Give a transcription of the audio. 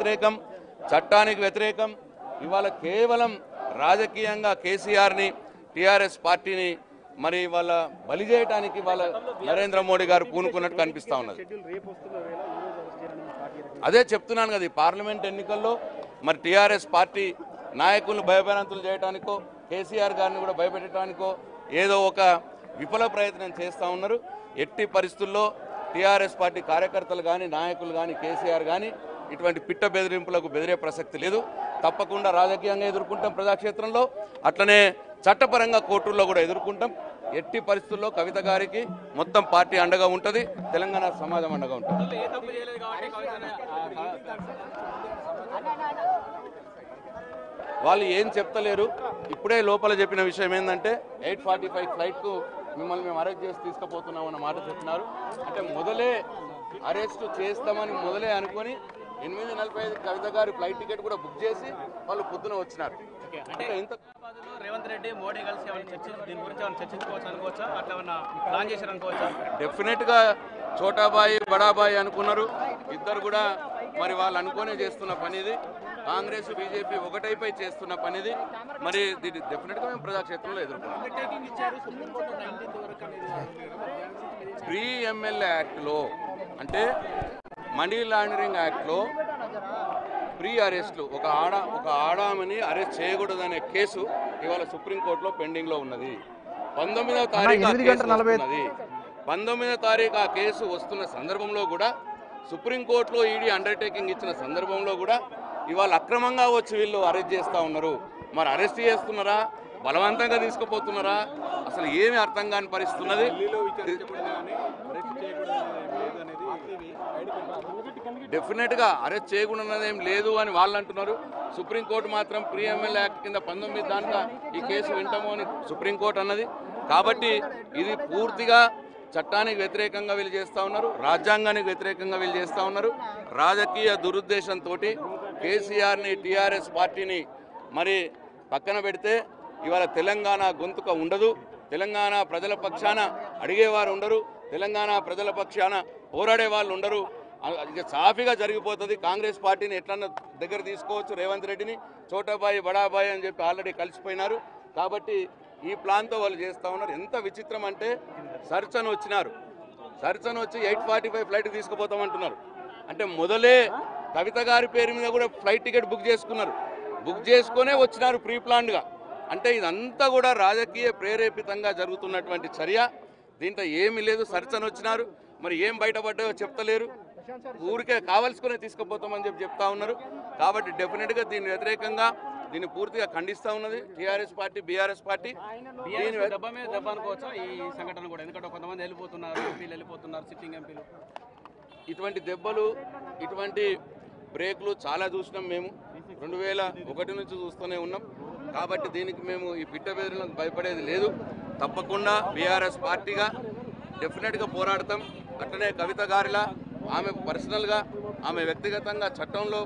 వ్యతిరేకం, చట్టానికి వ్యతిరేకం. ఇవాళ కేవలం రాజకీయంగా కేసీఆర్ని టీఆర్ఎస్ పార్టీని మరి వాళ్ళ బలి చేయడానికి వాళ్ళ నరేంద్ర మోడీ గారు పూనుకున్నట్టు కనిపిస్తూ ఉన్నది. అదే చెప్తున్నాను కదా, ఈ పార్లమెంట్ ఎన్నికల్లో మరి టీఆర్ఎస్ పార్టీ నాయకులను భయభ్రాంతులు చేయడానికో కేసీఆర్ గారిని కూడా భయపెట్టడానికో ఏదో ఒక విఫల ప్రయత్నం చేస్తూ ఉన్నారు. ఎట్టి పరిస్థితుల్లో టీఆర్ఎస్ పార్టీ కార్యకర్తలు కానీ నాయకులు కానీ కేసీఆర్ కానీ ఇటువంటి పిట్ట బెదిరింపులకు బెదిరే ప్రసక్తి లేదు. తప్పకుండా రాజకీయంగా ఎదుర్కొంటాం ప్రజాక్షేత్రంలో, అట్లనే చట్టపరంగా కోర్టుల్లో కూడా ఎదుర్కొంటాం. ఎట్టి పరిస్థితుల్లో కవిత గారికి మొత్తం పార్టీ అండగా ఉంటుంది, తెలంగాణ సమాజం అండగా ఉంటుంది. వాళ్ళు ఏం చెప్తలేరు. ఇప్పుడే లోపల చెప్పిన విషయం ఏంటంటే 8:45 ఫ్లైట్కు మిమ్మల్ని మేము అరెస్ట్ చేసి తీసుకుపోతున్నాం అన్న మాట చెప్పినారు. అంటే మొదలే అరెస్ట్ చేస్తామని మొదలే అనుకొని 8:45 కవిత గారి ఫ్లైట్ టికెట్ కూడా బుక్ చేసి వాళ్ళు పొద్దున వచ్చినారు. అంటే ఇంత రేవంత్ రెడ్డి మోడీ కలిసి దీని గురించి చర్చించుకోవచ్చు అనుకోవచ్చా, అట్లా ఏమన్నా ప్లాన్ చేశారు అనుకోవచ్చా? డెఫినెట్గా చోటాబాయి బడాబాయి అనుకున్నారు ఇద్దరు కూడా. మరి వాళ్ళు అనుకునే చేస్తున్న పని ఇది. కాంగ్రెస్ బీజేపీ ఒకటైపై చేస్తున్న పనిది. మరి దీన్ని డెఫినెట్గా మేము ప్రజాక్షేత్రంలో ఎదుర్కొన్నాం. ప్రీ ఎమ్మెల్యే యాక్ట్లో అంటే మనీ లాండరింగ్ యాక్ట్లో ప్రీ అరెస్ట్లు ఒక ఆడామని అరెస్ట్ చేయకూడదనే కేసు ఇవాళ సుప్రీంకోర్టులో పెండింగ్లో ఉన్నది. 19వ తారీఖు ఆ కేసు వస్తున్న సందర్భంలో కూడా సుప్రీంకోర్టులో ఈడీ అండర్టేకింగ్ ఇచ్చిన సందర్భంలో కూడా ఇవాళ అక్రమంగా వచ్చి వీళ్ళు అరెస్ట్ చేస్తూ ఉన్నారు. మరి అరెస్ట్ చేస్తున్నారా, బలవంతంగా తీసుకుపోతున్నారా, అసలు ఏమి అర్థం కాని పరిస్థితి ఉన్నది. డెఫినెట్గా అరెస్ట్ చేయకూడదు ఏం లేదు అని వాళ్ళు అంటున్నారు. సుప్రీంకోర్టు మాత్రం ప్రీ ఎమ్మెల్యే యాక్ట్ కింద 19 దాంట్లో ఈ కేసు వింటాము అని సుప్రీంకోర్టు అన్నది. కాబట్టి ఇది పూర్తిగా చట్టానికి వ్యతిరేకంగా వీళ్ళు చేస్తూ ఉన్నారు, రాజ్యాంగానికి వ్యతిరేకంగా వీళ్ళు చేస్తూ ఉన్నారు. రాజకీయ దురుద్దేశంతో కేసీఆర్ని టీఆర్ఎస్ పార్టీని మరి పక్కన పెడితే ఇవాళ తెలంగాణ గొంతుక ఉండదు, తెలంగాణ ప్రజల పక్షాన అడిగేవారు ఉండరు, తెలంగాణ ప్రజల పక్షాన పోరాడే వాళ్ళు ఉండరు. ఇక సాఫీగా జరిగిపోతుంది. కాంగ్రెస్ పార్టీని ఎట్లన్నా దగ్గర తీసుకోవచ్చు, రేవంత్ రెడ్డిని చోటాబాయి బడాబాయి అని చెప్పి ఆల్రెడీ కలిసిపోయినారు. కాబట్టి ఈ ప్లాన్తో వాళ్ళు చేస్తూ ఉన్నారు. ఎంత విచిత్రం అంటే సర్చన్ వచ్చినారు, సర్చన్ వచ్చి 8:45 ఫ్లైట్ తీసుకుపోతామంటున్నారు. అంటే మొదలే కవిత గారి పేరు మీద కూడా ఫ్లైట్ టికెట్ బుక్ చేసుకున్నారు, బుక్ చేసుకునే వచ్చినారు ప్రీ ప్లాన్డ్గా. అంటే ఇదంతా కూడా రాజకీయ ప్రేరేపితంగా జరుగుతున్నటువంటి చర్య. దీంట్లో ఏమీ లేదు. సర్చన్ వచ్చినారు, మరి ఏం బయటపడ్డాయో చెప్తలేరు, ఊరికే కావాల్సుకునే తీసుకుపోతామని చెప్తా ఉన్నారు. కాబట్టి డెఫినెట్గా దీని వ్యతిరేకంగా దీన్ని పూర్తిగా ఖండిస్తూ ఉన్నది టీఆర్ఎస్ పార్టీ, బీఆర్ఎస్ పార్టీ. దెబ్బ మీద దెబ్బ అనుకోవచ్చా ఈ సంఘటన కూడా? ఎందుకంటే కొంతమంది వెళ్ళిపోతున్నారు, ఎంపీలు వెళ్ళిపోతున్నారు, సిట్టింగ్ ఎంపీలు. ఇటువంటి దెబ్బలు, ఇటువంటి బ్రేక్లు చాలా చూసినాం మేము. 2001 నుంచి చూస్తూనే ఉన్నాం. కాబట్టి దీనికి మేము ఈ పిట్ట బెదిరింపులకు భయపడేది లేదు. తప్పకుండా బీఆర్ఎస్ పార్టీగా డెఫినెట్గా పోరాడతాం. అట్లనే కవిత గారిలా ఆమె పర్సనల్గా, ఆమె వ్యక్తిగతంగా చట్టంలో